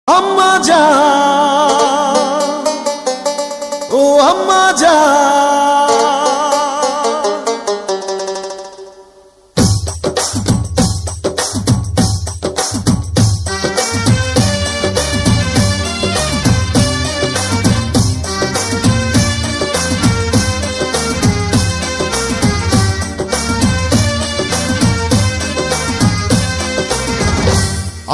আম্মা জান, ও আম্মা জান,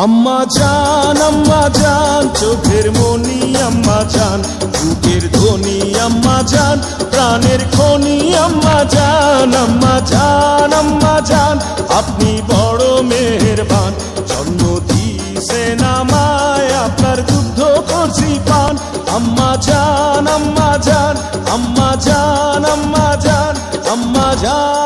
আম্মা জান, চোখের মনি আম্মা জান, বুকের ধ্বনি আম্মা জান, প্রাণের খনি আম্মা জান। আম্মা জান, আম্মা জান, আপনি বড় মেহেরবান, জন্ম দিয়েছেন আমায়, আপনার দুগ্ধ করছি পান। আম্মা জান, আম্মা জান, আম্মা জান, আম্মা জান, আম্মা জান।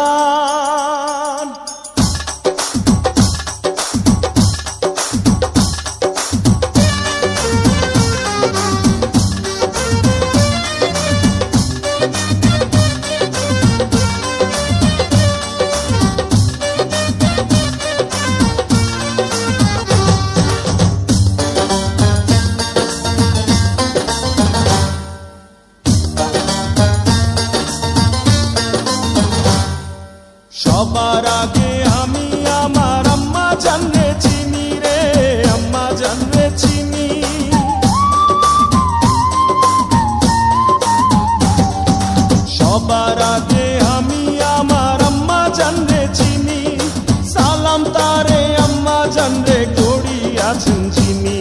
সবার আগে আমি আমার আম্মা জানরে চিনি রে, আম্মা জানরে চিনি। সবার আগে আমি আমার আম্মা জানরে চিনি, সালাম তারে আম্মা জানরে করিয়াছেন চিনি।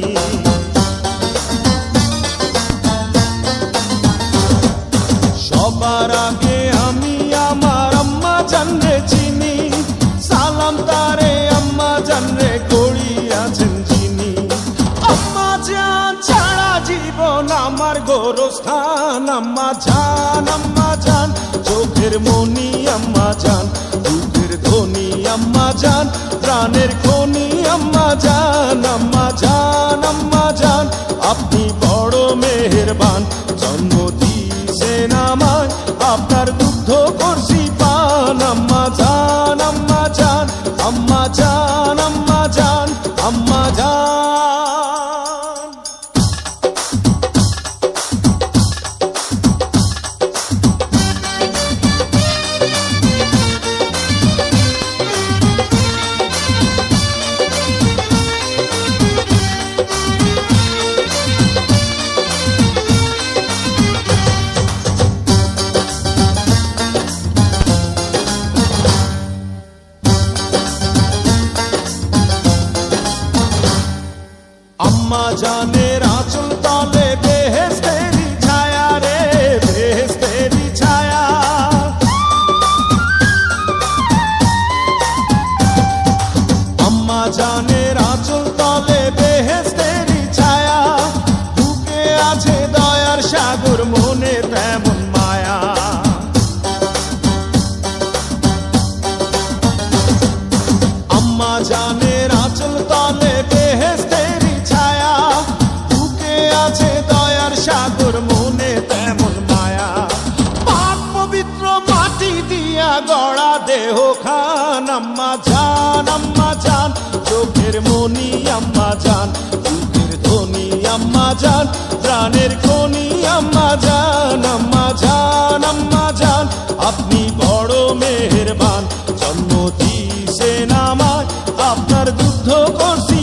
সবার আগে আমি আমার আম্মা জানরে চিনি, সালাম তারে আম্মা জানরে করিয়াছেন চিনি। আম্মা জান ছাড়া জীবন আমার গোরস্থান। আম্মা জান, আম্মা জান, চোখের মনি আম্মা জান, বুকের ধ্বনি আম্মা জান, প্রাণের খনি আম্মা জান। আম্মা জান, আম্মা জান, আপনি বড় মেহেরবান, জন্ম দিয়েছেন আমায়, আপনার দুগ্ধ করছি পান। আম্মা জান, আম্মা জান, আম্মা জান, আম্মা জান, আম্মা জান। আম্মা জানের আঁচল তলে বেহেশতেরি ছায়া রে, বেহেশতেরি ছায়া। আম্মা জানের আঁচল তলে বেহেশতেরি ছায়া, বুকে আছে দয়ার সাগর, মনে তেমন মায়া। আম্মা জানের আঁচল তলে বেহেশতেরি ছায়া, বুকে আছে দয়ার সাগর, মনে তেমন মায়া। পাক পবিত্র মাটি দিয়া গড়া দেহ খান। আম্মা জান, আম্মা জান, চোখের মনি আম্মা জান, বুকের ধ্বনি আম্মা জান, প্রাণের খনি আম্মা জান। আম্মা জান, আম্মা জান, আপনি বড় মেহেরবান, জন্ম দিয়েছেন আমায়, আপনার দুগ্ধ করছি